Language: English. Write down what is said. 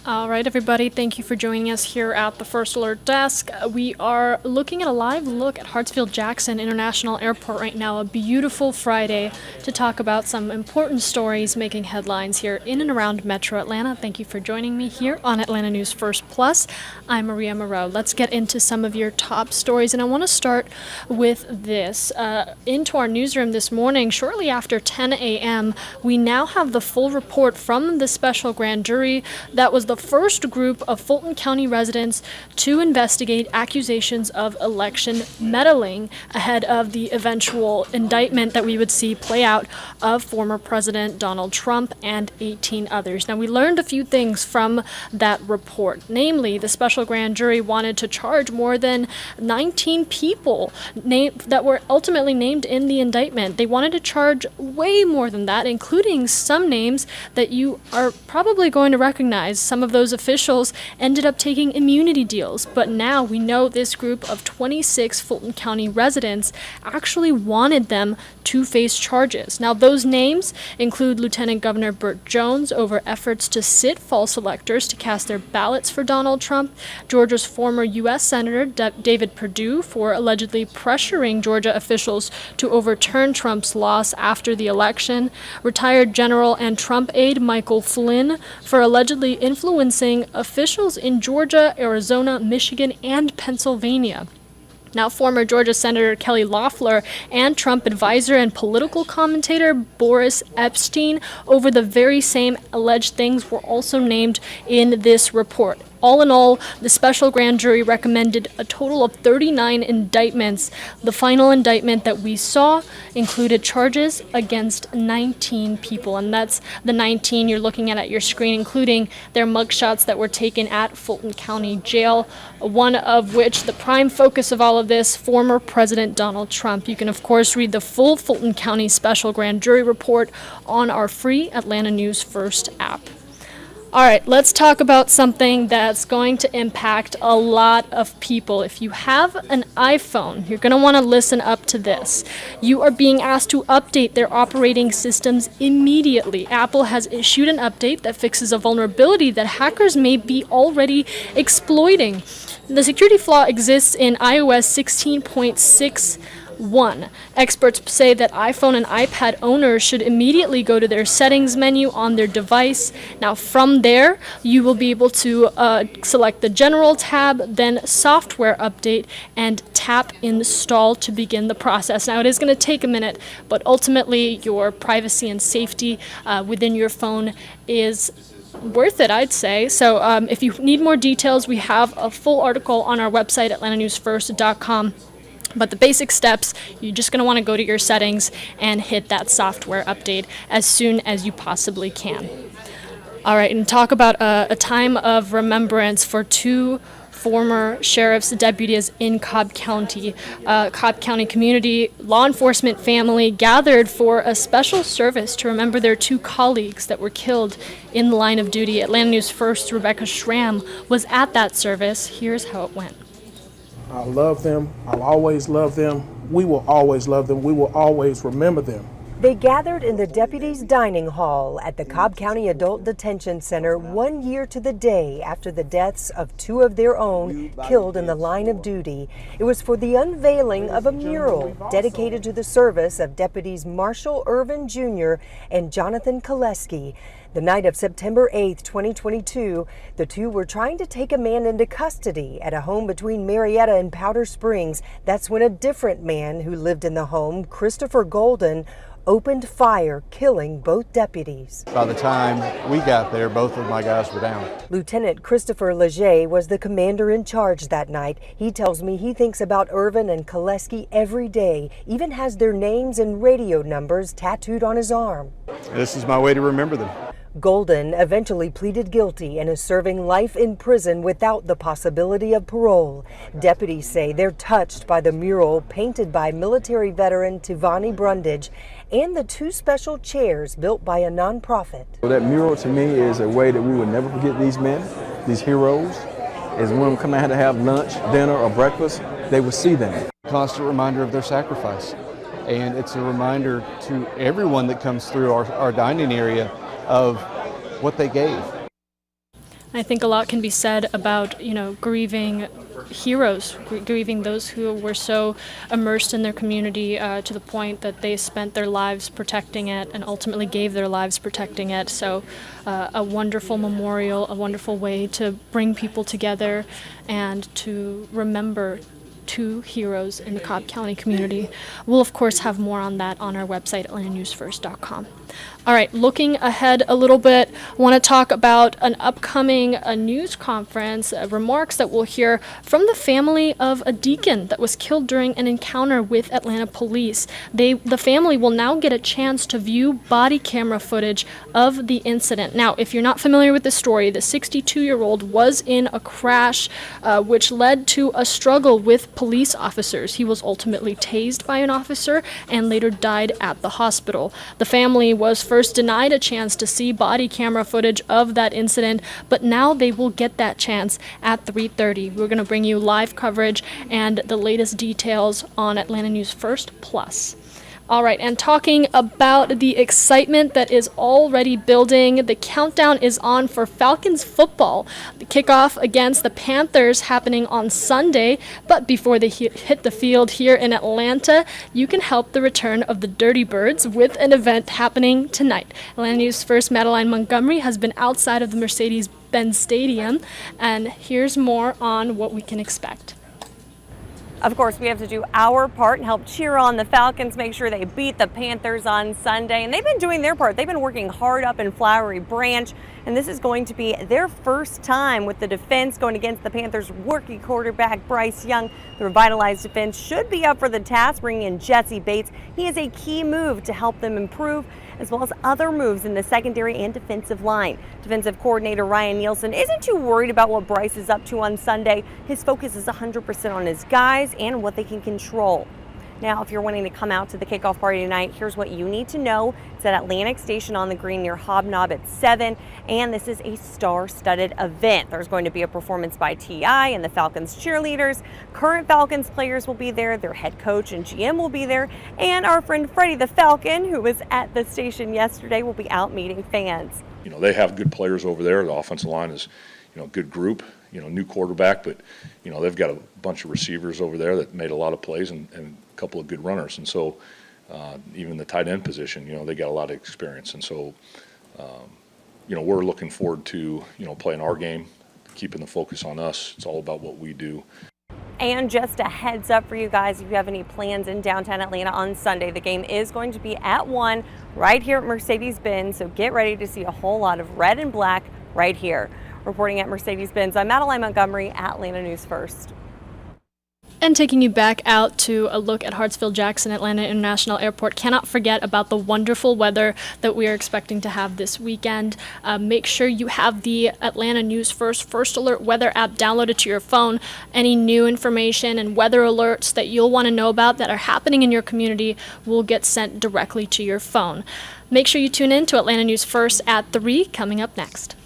All right, everybody, thank you for joining us here at the First Alert Desk. We are looking at a live look at Hartsfield-Jackson International Airport right now, a beautiful Friday, to talk about some important stories making headlines here in and around Metro Atlanta. Thank you for joining me here on Atlanta News First Plus. I'm Maria Moreau. Let's get into some of your top stories, and I want to start with this. Into our newsroom this morning, shortly after 10 a.m., we now have the full report from the special grand jury that was the first group of Fulton County residents to investigate accusations of election meddling ahead of the eventual indictment that we would see play out of former President Donald Trump and 18 others. Now, we learned a few things from that report. Namely, the special grand jury wanted to charge more than 19 people that were ultimately named in the indictment. They wanted to charge way more than that, including some names that you are probably going to recognize. Some of those officials ended up taking immunity deals, but now we know this group of 26 Fulton County residents actually wanted them to face charges. Now, those names include Lieutenant Governor Burt Jones over efforts to sit false electors to cast their ballots for Donald Trump, Georgia's former U.S. Senator David Perdue for allegedly pressuring Georgia officials to overturn Trump's loss after the election, retired General and Trump aide Michael Flynn for allegedly influencing officials in Georgia, Arizona, Michigan, and Pennsylvania. Now, former Georgia Senator Kelly Loeffler and Trump advisor and political commentator Boris Epshteyn over the very same alleged things were also named in this report. All in all, the special grand jury recommended a total of 39 indictments. The final indictment that we saw included charges against 19 people, and that's the 19 you're looking at your screen, including their mugshots that were taken at Fulton County Jail, one of which, the prime focus of all of this, former President Donald Trump. You can, of course, read the full Fulton County special grand jury report on our free Atlanta News First app. All right, let's talk about something that's going to impact a lot of people. If you have an iPhone, you're going to want to listen up to this. You are being asked to update their operating systems immediately. Apple has issued an update that fixes a vulnerability that hackers may be already exploiting. The security flaw exists in iOS 16.6. Experts say that iPhone and iPad owners should immediately go to their settings menu on their device. Now, from there, you will be able to select the General tab, then Software Update, and tap Install to begin the process. Now, it is going to take a minute, but ultimately, your privacy and safety within your phone is worth it, I'd say. So if you need more details, we have a full article on our website, atlantanewsfirst.com. But the basic steps, you're just going to want to go to your settings and hit that software update as soon as you possibly can. All right, and talk about a time of remembrance for two former sheriff's deputies in Cobb County. Cobb County community law enforcement family gathered for a special service to remember their two colleagues that were killed in the line of duty. Atlanta News First, Rebecca Schramm, was at that service. Here's how it went. I love them. I'll always love them. We will always love them. We will always remember them. They gathered in the deputies' dining hall at the Cobb County Adult Detention Center 1 year to the day after the deaths of two of their own killed in the line of duty. It was for the unveiling of a mural dedicated to the service of deputies Marshall Irvin Jr. and Jonathan Koleski. The night of September 8, 2022, the two were trying to take a man into custody at a home between Marietta and Powder Springs. That's when a different man who lived in the home, Christopher Golden, opened fire, killing both deputies. By the time we got there, both of my guys were down. Lieutenant Christopher Leger was the commander in charge that night. He tells me he thinks about Irvin and Koleski every day, even has their names and radio numbers tattooed on his arm. This is my way to remember them. Golden eventually pleaded guilty and is serving life in prison without the possibility of parole. Deputies say they're touched by the mural painted by military veteran Tivani Brundage and the two special chairs built by a nonprofit. Well, that mural to me is a way that we would never forget these men, these heroes. As when we come out to have lunch, dinner, or breakfast, they would see them. Constant reminder of their sacrifice. And it's a reminder to everyone that comes through our dining area of what they gave. I think a lot can be said about, grieving heroes, grieving those who were so immersed in their community to the point that they spent their lives protecting it and ultimately gave their lives protecting it. So a wonderful memorial, a wonderful way to bring people together and to remember two heroes in the Cobb County community. We'll, of course, have more on that on our website, atlantanewsfirst.com. All right, looking ahead a little bit, I want to talk about an upcoming news conference, remarks that we'll hear from the family of a deacon that was killed during an encounter with Atlanta police. The family will now get a chance to view body camera footage of the incident. Now, if you're not familiar with the story, the 62-year-old was in a crash which led to a struggle with police officers. He was ultimately tased by an officer and later died at the hospital. The family was first denied a chance to see body camera footage of that incident, but now they will get that chance at 3:30. We're going to bring you live coverage and the latest details on Atlanta News First Plus. All right, and talking about the excitement that is already building, the countdown is on for Falcons football. The kickoff against the Panthers happening on Sunday, but before they hit the field here in Atlanta, you can help the return of the Dirty Birds with an event happening tonight. Atlanta News First Madeline Montgomery has been outside of the Mercedes-Benz Stadium, and here's more on what we can expect. Of course, we have to do our part and help cheer on the Falcons, make sure they beat the Panthers on Sunday. And they've been doing their part. They've been working hard up in Flowery Branch. And this is going to be their first time with the defense going against the Panthers' rookie quarterback, Bryce Young. The revitalized defense should be up for the task, bringing in Jesse Bates. He is a key move to help them improve, as well as other moves in the secondary and defensive line. Defensive coordinator Ryan Nielsen isn't too worried about what Bryce is up to on Sunday. His focus is 100% on his guys and what they can control. Now, if you're wanting to come out to the kickoff party tonight, here's what you need to know. It's at Atlantic Station on the Green near Hobnob at 7, and this is a star-studded event. There's going to be a performance by T.I. and the Falcons cheerleaders. Current Falcons players will be there, their head coach and GM will be there, and our friend Freddie the Falcon, who was at the station yesterday, will be out meeting fans. They have good players over there. The offensive line is, a good group. New quarterback, but they've got a bunch of receivers over there that made a lot of plays and a couple of good runners, and so even the tight end position, they got a lot of experience, and so we're looking forward to playing our game, keeping the focus on us. It's all about what we do. And just a heads up for you guys, if you have any plans in downtown Atlanta on Sunday, the game is going to be at 1 right here at Mercedes-Benz, so get ready to see a whole lot of red and black right here. Reporting at Mercedes-Benz, I'm Madeline Montgomery, Atlanta News First. And taking you back out to a look at Hartsfield-Jackson Atlanta International Airport, cannot forget about the wonderful weather that we are expecting to have this weekend. Make sure you have the Atlanta News First Alert weather app downloaded to your phone. Any new information and weather alerts that you'll want to know about that are happening in your community will get sent directly to your phone. Make sure you tune in to Atlanta News First at 3, coming up next.